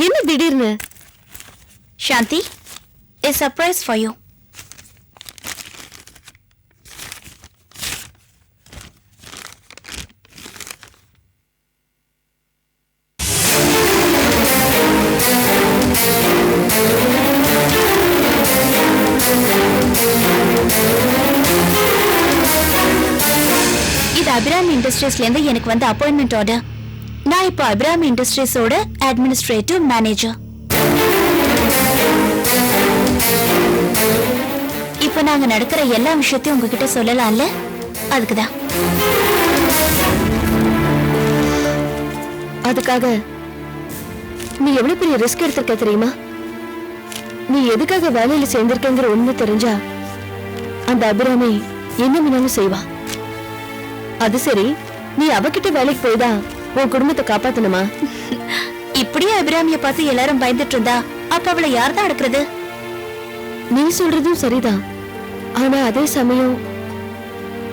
என்ன திடீர்னு? சாந்தி, a surprise for you. இது அபிராமி இண்டஸ்ட்ரீஸ்ல இருந்து எனக்கு வந்த அப்பாயின்மெண்ட் ஆர்டர். நான் இப்போ அபிராமி இண்டஸ்ட்ரீஸோட அட்மினிஸ்ட்ரேட்டிவ் மேனேஜர். இப்போ நாங்க நடக்கிற எல்லா விஷயத்தையும் உங்ககிட்ட சொல்லலாம்ல, அதுக்குதான். அதுக்காக நீ எவ்வளவு பெரிய ரிஸ்க் எடுத்திருக்க தெரியுமா? நீ எதுக்காக வேலையில சேர்ந்திருக்கங்கிற உண்மை தெரிஞ்சா அந்த அபிராமி என்ன வேணாலும் செய்வா. அது சரி, நீ அவகிட்ட வேலைக்கு போய்தான் உன் குடும்பத்தை காப்பாத்தணுமா? இப்படியே அபிராமிய பார்த்து எல்லாரும் பயந்துட்டு இருந்தா அப்ப அவளை யார் தான் அடக்குறது? நீ சொல்றதும் சரிதான். ஆனா அதே சமயம்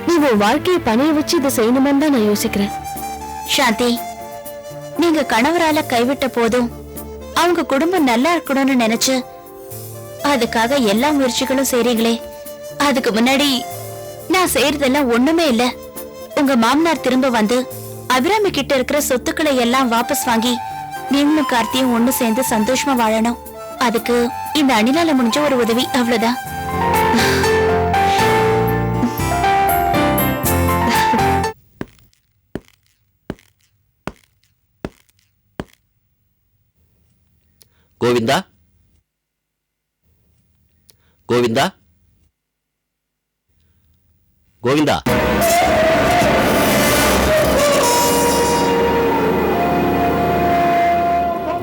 நீ உன் வாழ்க்கையை பணைய வச்சு இதை செய்யணுமான்னு தான் நான் யோசிக்கிறேன். சாந்தி, நீங்க கணவரால கைவிட்ட போதும் அவங்க குடும்பம் நல்லா இருக்கணும்னு நினைச்சு அதுக்காக எல்லா முயற்சிகளும் செய்றீங்களே, அதுக்கு முன்னாடி நான் செய்யறதெல்லாம் ஒண்ணுமே இல்ல. உங்க மாமனார் திரும்ப வந்து அபிராமி கிட்ட இருக்கிற சொத்துக்களை எல்லாம் வாபஸ் வாங்கி நீங்களும் கார்த்தியும் ஒண்ணு சேர்ந்து சந்தோஷமா வாழணும். அதுக்கு இந்த அணிலால முடிஞ்ச ஒரு உதவி, அவ்வளவுதான். கோவிந்தா, கோவிந்தா, கோவிந்தா.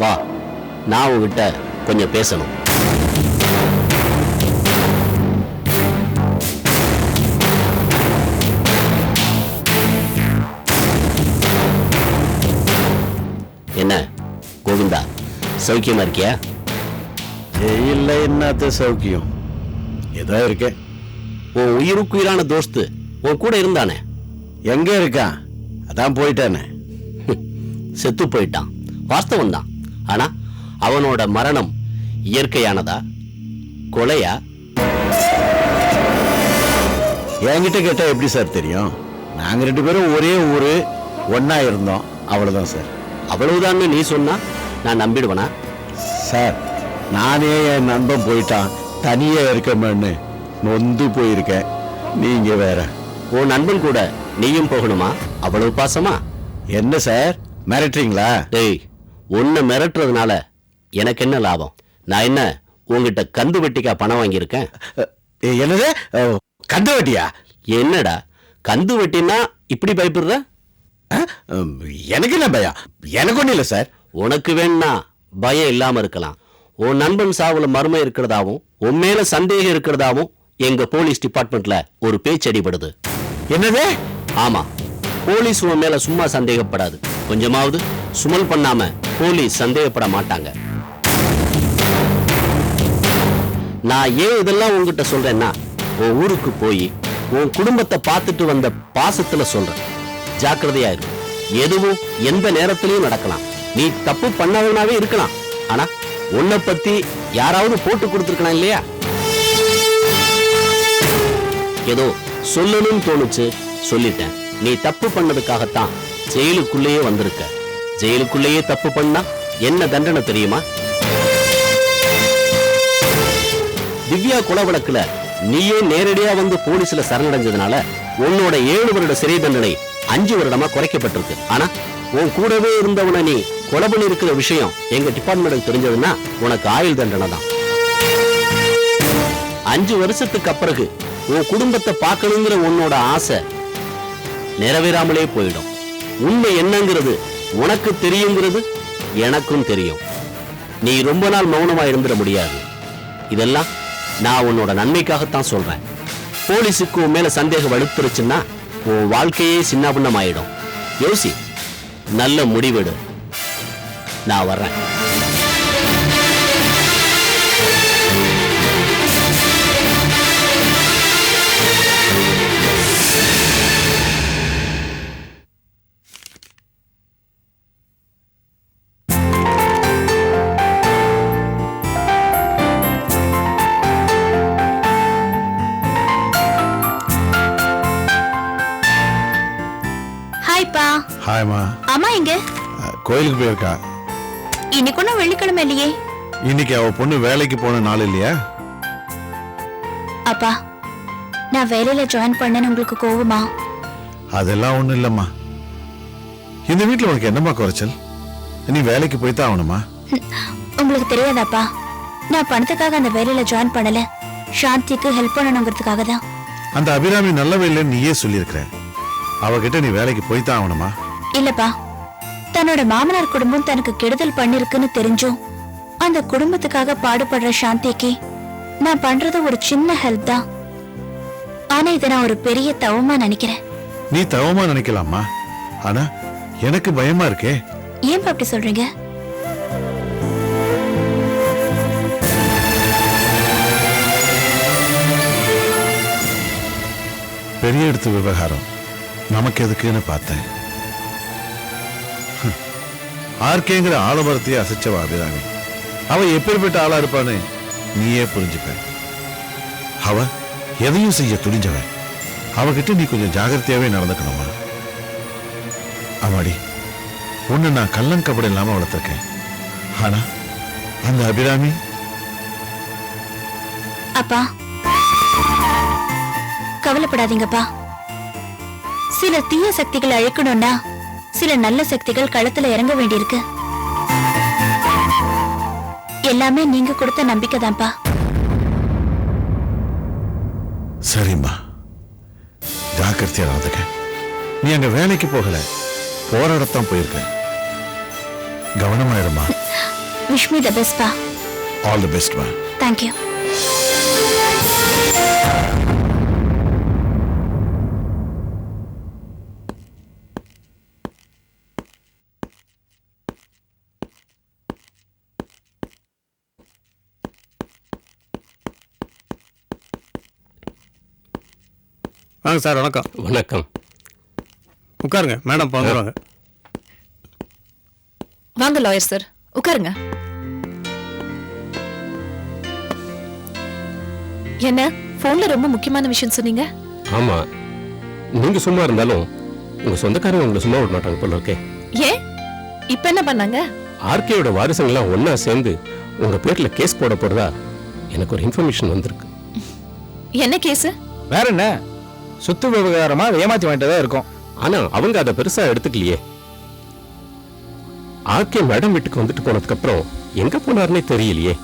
வா, நான் உங்ககிட்ட கொஞ்சம் பேசணும். என்ன கோவிந்தா, சௌக்கியமா இருக்கியா? இல்ல, என்னத்த சௌக்கியம், ஏதோ இருக்கேன். உன் உயிருக்குயிரான தோஸ்து உன் கூட இருந்தானே, எங்க இருக்கான்? அதான் போயிட்டானே. செத்து போயிட்டான், வாஸ்தவம் தான். ஆனா அவனோட மரணம் இயற்கையானதா, கொலையா? என்கிட்ட கேட்டா எப்படி சார் தெரியும்? நாங்க 2 பேரும் ஒரே ஊரு, ஒன்னா இருந்தோம், அவ்வளவுதான் சார். அவ்வளவுதான் நீ சொன்னா நான் நம்பிடுவனா? சார், நானே என் நண்பன் போயிட்டான், தனியா இருக்கமேன்னு நொந்து போயிருக்கேன். நீங்க வேற. உன் நண்பன் கூட நீயும் போகணுமா? அவ்வளவு பாசமா? என்ன சார் மிரட்டுறீங்களா? டேய், உன்னை மிரட்டுறதுனால எனக்கு என்ன லாபம்? நான் என்ன உங்ககிட்ட கந்து வெட்டிக்கா பணம் வாங்கியிருக்கேன்? என்னது, கந்து வெட்டியா? என்னடா கந்து வெட்டினா இப்படி பயப்படுற? எனக்கு என்ன பயம்? எனக்கு ஒண்ணு இல்லை சார். உனக்கு வேணா பயம் இல்லாம இருக்கலாம். உன் நண்பன் சாவுல மர்மம் இருக்கிறதாவும் உன் மேல சந்தேகம் இருக்கிறதாவும் எங்க போலீஸ் டிபார்ட்மெண்ட்ல ஒரு பேச்சு அடிபடுது. என்னது? ஆமா, போலீஸ் உன் மேல சும்மா சந்தேகப்படாது. கொஞ்சமாவது சுமல் பண்ணாம போலீஸ் சந்தேகப்பட மாட்டாங்க. நான் ஏன் இதெல்லாம் உங்ககிட்ட சொல்றேன்னா, உன் ஊருக்கு போய் உன் குடும்பத்தை பார்த்துட்டு வந்த பாசத்துல சொல்றேன். ஜாக்கிரதையா இரு. எதுவும் எந்த நேரத்திலையும் நடக்கலாம். நீ தப்பு பண்ணவனாவே இருக்கலாம், ஆனா உன்னை பத்தி யாராவது போட்டு கொடுத்துருக்கலாம் இல்லையா? ஏதோ சொல்லணும்னு தோணுச்சு, சொல்லிட்டேன். நீ தப்பு பண்ணதுக்காகத்தான் ஜெயிலுக்குள்ளேயே வந்திருக்க. ஜெயிலுக்குள்ளேயே தப்பு பண்ணா என்ன தண்டனை தெரியுமா? திவ்யா கொலை வழக்குல நீயே நேரடியா வந்து போலீஸ்ல சரணடைஞ்சதுனால உன்னோட 7 வருட சிறை தண்டனை 5 வருடமா குறைக்கப்பட்டிருக்கு. ஆனா உன் கூடவே இருந்தவனை நீ கொலை பண்ணி இருக்கிற விஷயம் எங்க டிபார்ட்மெண்ட் தெரிஞ்சதுன்னா உனக்கு ஆயுள் தண்டனை தான். 5 வருஷத்துக்கு அப்புறம் உன் குடும்பத்தை பார்க்கணுங்கிற உன்னோட ஆசை நிறைவேறாமலே போயிடும். உண்மை என்னங்கிறது உனக்கு தெரியுங்கிறது எனக்கும் தெரியும். நீ ரொம்ப நாள் மௌனமா இருந்துட முடியாது. இதெல்லாம் நான் உன்னோட நன்மைக்காகத்தான் சொல்றேன். போலீஸுக்கு உன் மேல சந்தேகம் வலுத்துருச்சுன்னா உன் வாழ்க்கையே சின்னாபின்னம் ஆயிடும். யோசி, நல்ல முடிவெடு. நான் வர்றேன். ஹாய்மா. அம்மா எங்க? கோயிலுக்கு போயிருக்கா. இன்னைக்கு ஒன்னும் வெள்ளிக்கிழமை இல்லையே. இன்னைக்கு அவ பொண்ணு வேலைக்கு போன நாள் இல்லையா? அப்பா, நான் வேலையில ஜாயின் பண்ணேன்னு உங்களுக்கு கோவமா? அதெல்லாம் ஒண்ணும் இல்லம்மா. இந்த வீட்டுல உனக்கு என்னம்மா குறைச்சல்? நீ வேலைக்கு போய்தான் ஆகணுமா? உங்களுக்கு தெரியாதாப்பா, நான் பணத்துக்காக அந்த வேலையில ஜாயின் பண்ணல, சாந்திக்கு ஹெல்ப் பண்ணணுங்கிறதுக்காக தான். அந்த அபிராமி நல்லவே இல்லைன்னு நீயே சொல்லியிருக்கிற. அவகிட்ட நீ வேலைக்கு போய்தான் ஆகணுமா? இல்லப்பா, தன்னோட மாமனார் குடும்பம் தனக்கு கெடுதல் பண்ணிருக்குன்னு தெரிஞ்சும் அந்த குடும்பத்துக்காக பாடுபடுற சாந்திக்கு நான் பண்றது ஒரு சின்ன ஹெல்ப் தான். ஆனா இதை நான் ஒரு பெரிய தவமா நினைக்கிறேன். நீ தவமா நினைக்கலாமா? ஆனா எனக்கு பயமா இருக்கே. ஏன்பா அப்படி சொல்றீங்க? பெரிய எடுத்து விவகாரம் நமக்கு எதுக்குன்னு பார்த்தேன். ஆர்கேங்கிற ஆலமரத்தையே அசைச்சவா அபிராமி. அவ எப்பேற்பட்ட ஆளா இருப்பான்னு நீயே புரிஞ்சுப்ப. அவ எதையும் செய்ய துணிஞ்சவன். அவகிட்ட நீ கொஞ்சம் ஜாகிரதையாவே நடந்துக்கணுமா? ஆமாடி, உன்னை நான் கள்ளங்கபடம் இல்லாம வளர்த்திருக்கேன். ஆனா அந்த அபிராமி. அப்பா, கவலைப்படாதீங்கப்பா. சில தீய சக்திகள் அழிக்கணும்னா சில நல்ல சக்திகள் களத்துல இறங்க வேண்டியிருக்கு. எல்லாமே நீங்க கொடுத்த நம்பிக்கை தான்ப்பா. சரிம்மா, ஜாக்கிரதையா நடந்துக்க. நீ அங்க வேலைக்கு போகல, போராடத்தான் போயிருக்க. கவனமாயிருமா. விஷ் மீ தி பெஸ்ட் பா. ஆல் தி பெஸ்ட் மா. Thank you. வாங்க சார். வணக்கம். வணக்கம். உட்காருங்க, மேடம் வந்துடுவாங்க. வாங்க லாயர் சார், உட்காருங்க. என்ன போன்ல ரொம்ப முக்கியமான விஷயம் சொன்னீங்க? ஆமா, நீங்க சும்மா இருந்தாலும் உங்க சொந்தக்காரங்க உங்களை சும்மா விட மாட்டாங்க போல இருக்கே. ஏன், இப்ப என்ன பண்ணாங்க? ஆர்கேயோட வாரிசுங்களாம் ஒன்னா சேர்ந்து உங்க பேர்ல கேஸ் போட போறதா எனக்கு ஒரு இன்ஃபர்மேஷன் வந்திருக்கு. என்ன கேஸ்? வேற என்ன, சொத்து விவகாரமா ஏமாத்தி வாங்கிட்டதா இருக்கும். ஆனா அவங்க அதை பெருசா எடுத்துக்கலையே. ஆர்கே மேடம் வீட்டுக்கு வந்துட்டு போனதுக்கு அப்புறம் எங்க போனாருன்னே தெரியலையே.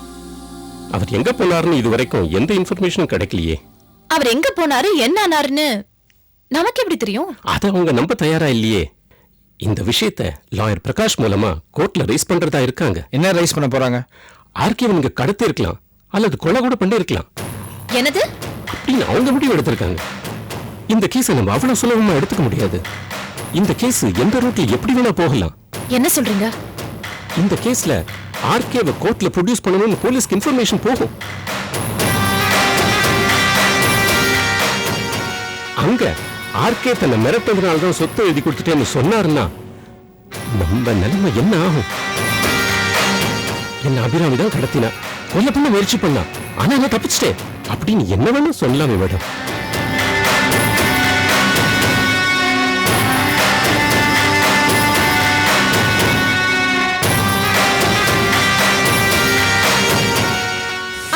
அவர் எங்க போனாருன்னு இது வரைக்கும் எந்த இன்ஃபர்மேஷனும் கிடைக்கலையே. அவர் எங்க போனாரு, என்ன ஆனாருன்னு நமக்கு எப்படி தெரியும்? அதை அவங்க நம்ப தயாரா இல்லையே. இந்த விஷயத்தை லாயர் பிரகாஷ் மூலமா கோர்ட்ல ரைஸ் பண்றதா இருக்காங்க. என்ன ரைஸ் பண்ண போறாங்க? ஆர்கே நீங்க கடத்தி இருக்கலாம் அல்லது கொலை கூட பண்ணி இருக்கலாம் என்னது அப்படின்னு அவங்க முடிவு எடுத்திருக்காங்க. இந்த கேஸை நம்ம அவ்வளவு சுலபமா எடுத்துக்க முடியாது. இந்த கேஸ் எந்த ரூட்ல எப்படி வேணா போகலாம். என்ன சொல்றீங்க? இந்த கேஸ்ல ஆர்கேவை கோர்ட்ல ப்ரொடியூஸ் பண்ணணும்னு போலீஸ்க்கு இன்ஃபர்மேஷன் போகும். அங்க ஆர்கே தன்னை மிரட்டதுனால தான் சொத்தை எழுதி கொடுத்துட்டேன்னு சொன்னாருன்னா நம்ம நிலைமை என்ன ஆகும்? என்ன அபிராமி தான் கடத்தினா, கொல்ல பண்ண முயற்சி பண்ணா, ஆனா நான் தப்பிச்சிட்டேன் அப்படின்னு என்ன வேணும் சொல்லலாமே மேடம்.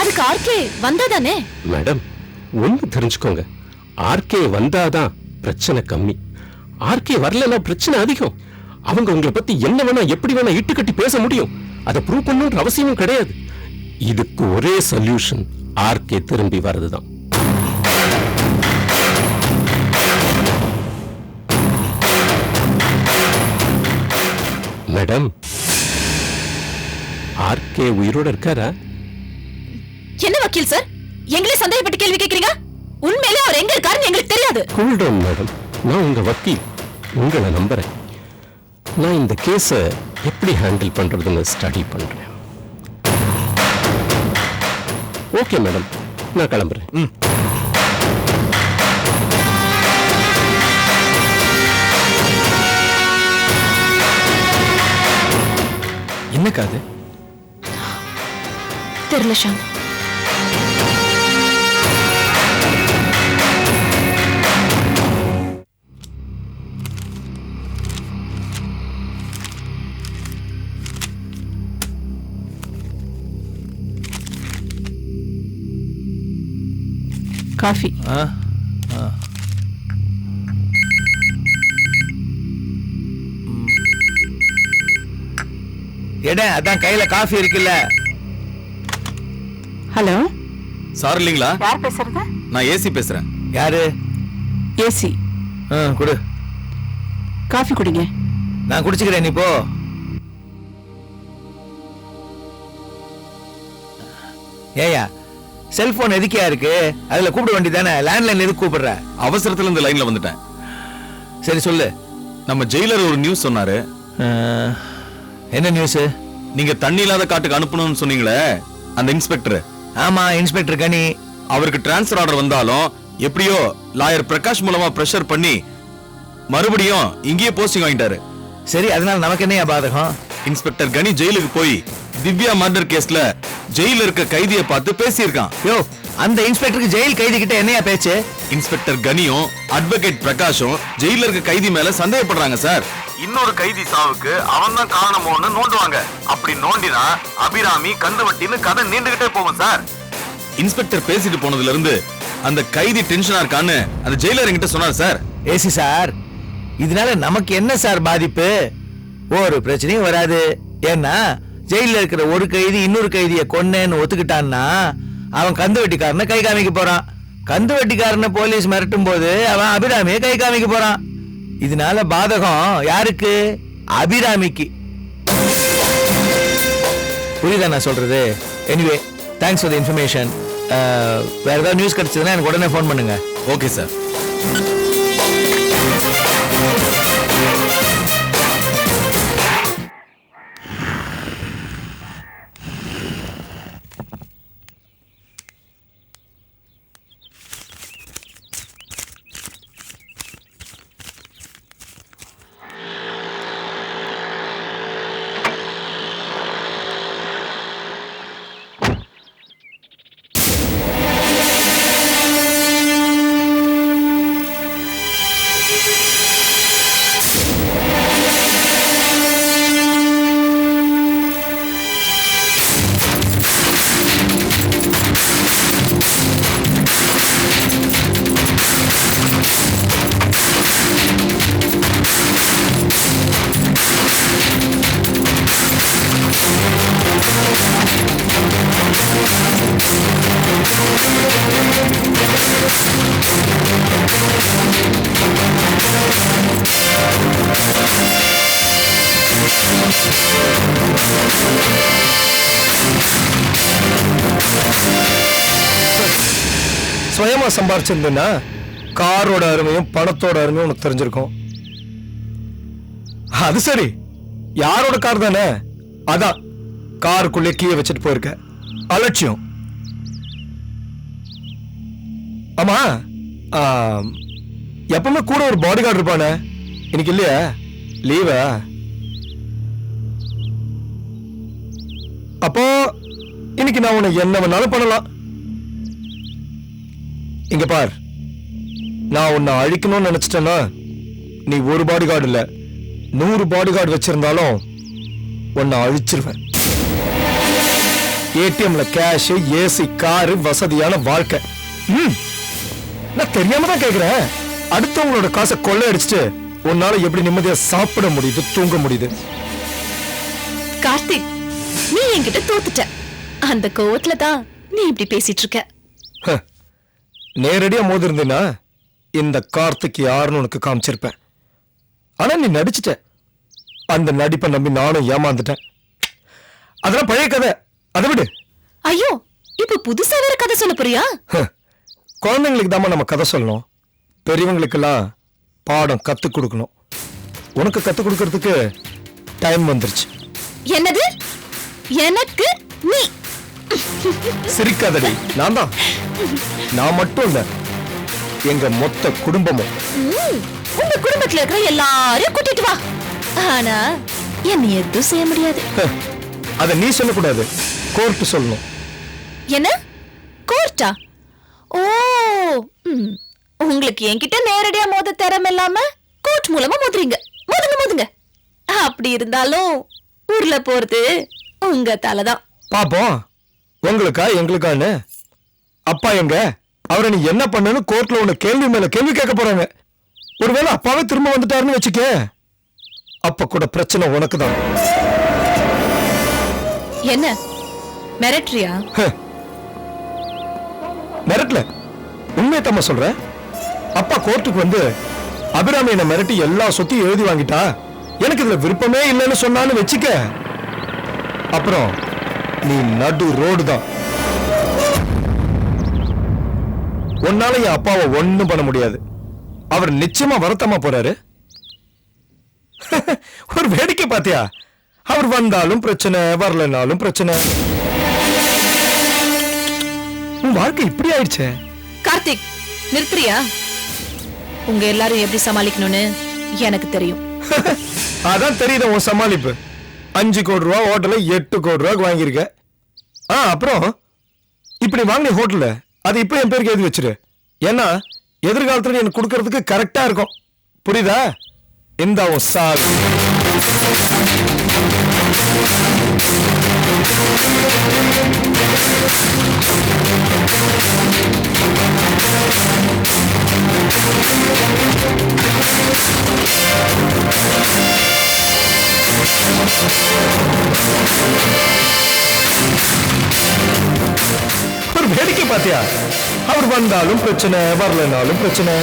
அதுக்கு ஆர்கே வந்தாதானே? மேடம், ஒண்ணு தெரிஞ்சுக்கோங்க, ஆர்கே வந்தாதான் பிரச்சனை கம்மி. ஆர்கே வரலன்னா பிரச்சனை அதிகம். அவங்க உங்களை பத்தி என்ன வேணா எப்படி வேணா இட்டு கட்டி பேச முடியும். அதை ப்ரூவ் பண்ணணும்ன்ற அவசியமும் கிடையாது. இதுக்கு ஒரே சொல்யூஷன் ஆர்கே திரும்பி வர்றதுதான். மேடம், ஆர்கே உயிரோட இருக்காரா? என்ன வக்கீல் சார், எங்களே சந்தேகப்பட்டு கேள்வி கேட்கறீங்க? உண்மையிலே அவர் எங்க இருக்காருன்னு எங்களுக்கு தெரியாது. கூல் டவுன் மேடம், நான் உங்க வக்கீல், உங்களை நம்புறேன். நான் இந்த கேஸை எப்படி ஹேண்டில் பண்றதுன்னு ஸ்டடி பண்றேன். ஓகே மேடம், நான் கிளம்புறேன். என்ன காது? தெரியல ஷாம். காஃபி. அதான் கையில காஃபி இருக்குல்ல. ஹலோ, சார் இல்லீங்களா? யார் பேசுறது? நான் ஏசி பேசுறேன். யாரு? ஏசி. குடு. காஃபி குடிங்க. நான் குடிச்சுக்கிறேன், நீ போ. ஏயா செல்போன் எதுக்கியா இருக்கு? அதுல கூப்பிட வேண்டியதானே, லேண்ட்லைன் எதுக்கு கூப்பிடுற? அவசரத்துல இந்த லைன்ல வந்துட்டேன். சரி சொல்லு. நம்ம ஜெயிலர் ஒரு நியூஸ் சொன்னாரு. என்ன நியூஸ்? நீங்க தண்ணி இல்லாத காட்டுக்கு அனுப்பணும்னு சொன்னீங்களே, அந்த இன்ஸ்பெக்டர். ஆமா, இன்ஸ்பெக்டர் கனி. அவருக்கு டிரான்ஸ்ஃபர் ஆர்டர் வந்தாலும் எப்படியோ லாயர் பிரகாஷ் மூலமா பிரஷர் பண்ணி மறுபடியும் இங்கேயே போஸ்டிங் வாங்கிட்டாரு. சரி, அதனால நமக்கு என்னையா பாதகம்? இன்ஸ்பெக்டர் கனி ஜெயிலுக்கு போய் திவ்யா மர்டர் கேஸ்ல ஜெயில இருக்க கைதியை பார்த்து பேசியிருக்கான். யோ, அந்த இன்ஸ்பெக்டருக்கு ஜெயில் கைதி கிட்ட என்னையா பேச்சு? இன்ஸ்பெக்டர் கனியும் அட்வொகேட் பிரகாஷும் ஜெயில இருக்க கைதி மேல சந்தேகப்படுறாங்க சார். இன்னொரு கைதி சாவுக்கு அவன் தான் காரணமோன்னு நோண்டுவாங்க. அப்படி நோண்டினா அபிராமி கந்துவட்டின்னு கதை நீண்டுகிட்டே போகும் சார். இன்ஸ்பெக்டர் பேசிட்டு போனதுல இருந்து அந்த கைதி டென்ஷனா இருக்கான்னு அந்த ஜெயிலர் என்கிட்ட சொன்னார் சார். ஏசி சார், இதனால நமக்கு என்ன சார் பாதிப்பு? ஒரு பிரச்சனையும் வராது. ஏன்னா ஜெயில இருக்கிற ஒரு கைதி இன்னொரு கைதியை கொன்னேன்னு ஒத்துக்கிட்டான்னா அவன் கந்து வெட்டிக்காரனை கை காமிக்க போறான். கந்து வெட்டிக்காரனை போலீஸ் மிரட்டும் போது அவன் அபிராமியை கை காமிக்க போறான். இதனால பாதகம் யாருக்கு? அபிராமிக்கு. புரியுதா நான் சொல்றது? Anyway, thanks for the information. வேற ஏதாவது நியூஸ் கிடைச்சதுன்னா எனக்கு உடனே ஃபோன் பண்ணுங்க. Okay sir. சுயமா சம்பாரிச்சிருந்தா காரோட அருமையும் பணத்தோட அருமையும் உனக்கு தெரிஞ்சிருக்கும். அது சரி, யாரோட கார் தானே, அதான் காருக்குள்ளே கீழே வச்சுட்டு போயிருக்க. அலட்சியம். ஆமா, எப்பவுமே கூட ஒரு பாடி கார்டு இருப்பானே, இன்னைக்கு இல்லையா? லீவா? அப்போ இன்னைக்கு நான் உனக்கு என்ன வேணாலும் பண்ணலாம். இங்க பார், நான் உன்னை அழிக்கணும்னு நினைச்சிட்டேன்னா நீ ஒரு பாடி கார்டு இல்ல 100 பாடி கார்டு வச்சிருந்தாலும் உன்னை அழிச்சிருவேன். ஏடிஎம்ல கேஷ், ஏசி, காரு, வசதியான வாழ்க்கை. நான் தெரியாம தான் கேக்குறேன். அடுத்தவங்களோட காசை கொள்ளையடிச்சிட்டு உன்னால எப்படி நிம்மதியா சாப்பிட முடியுது, தூங்க முடியுது? கார்த்திக், நீ என்கிட்ட தோத்துட்ட. அந்த கோவத்துல தான் நீ இப்படி பேசிட்டு இருக்க. நேரடியா மோதி இருந்தேன்னா இந்த கார்த்திக் யாருன்னு உனக்கு காமிச்சிருப்பேன். ஆனா நீ நடிச்சிட்ட. அந்த நடிப்பை நம்பி நானும் ஏமாந்துட்டேன். அதெல்லாம் பழைய கதை, அதை விடு. ஐயோ, இப்ப புதுசா வேற கதை சொல்ல போறியா? குழந்தைங்களுக்கு தாமா நம்ம கதை சொல்லணும். பெரியவங்களுக்கெல்லாம் பாடம் கத்து கொடுக்கணும். உனக்கு கத்து கொடுக்கறதுக்கு டைம் வந்துருச்சு. என்னது? எனக்கு நீ? சிரிக்காதடி. நான் தான். நான் மட்டும் இல்ல, எங்க மொத்த குடும்பமும். உங்க குடும்பத்துல இருக்கிற எல்லாரையும் கூட்டிட்டு வா. ஆனா என்ன எதுவும் செய்ய முடியாது. அத நீ சொல்லக்கூடாது, கோர்ட் சொல்லணும். என்ன கோர்ட்டா? ஓ, உங்களுக்கு என்கிட்ட நேரடியா மோத திறமை இல்லாம கோர்ட் மூலமா மோதுறீங்க. மோதுங்க மோதுங்க. அப்படி இருந்தாலும் ஊர்ல போறது உங்க தலைதான். பாப்போம் உங்களுக்கா எங்களுக்கான்னு. அப்பா எங்க? அவரை நீ என்ன பண்ணனு கோர்ட்ல உன்னை கேள்வி மேல கேள்வி கேட்க போறாங்க. ஒருவேளை அப்பாவே திரும்ப வந்துட்டாருன்னு வச்சுக்க, அப்ப கூட பிரச்சனை உனக்கு தான். என்ன மிரட்ரியா? மிரட்டல, உண்மையை தம்மா சொல்ற. அப்பா கோர்ட்டுக்கு வந்து அபிராமி என்ன மிரட்டி எல்லா சொத்தையும் எழுதி வாங்கிட்டா, எனக்கு இதுல விருப்பமே இல்லைன்னு சொன்னான்னு வச்சுக்க, அப்புறம் நீ நடு ரோடு தான். உன்னால என் அப்பாவை ஒண்ணும் பண்ண முடியாது. அவர் நிச்சயமா வருத்தமா போறாரு. ஒரு வேடிக்கை பாத்தியா? அவர் வந்தாலும் பிரச்சனை, வரலனாலும் பிரச்சனை. உன் வாழ்க்கை இப்படி ஆயிடுச்சே. கார்த்திக், நிறுத்துறியா? உங்க எல்லாரும் எப்படி சமாளிக்கணும்னு எனக்கு தெரியும். அதான் தெரியுது உன் சமாளிப்பு. 5 கோடி ரூபா ஹோட்டல்ல 8 கோடி ரூபாய்க்கு வாங்கியிருக்க. அப்புறம் இப்படி வாங்கின ஹோட்டல்ல அது இப்ப என் பேருக்கு எழுதி வச்சிரு. ஏன்னா எதிர்காலத்துல எனக்கு கொடுக்கறதுக்கு கரெக்டா இருக்கும். புரியுதா? இந்த உன் சாவி. ஒரு வேடிக்கை பாத்தியா? அவர் வந்தாலும் பிரச்சனை, வரலனாலும் பிரச்சனை.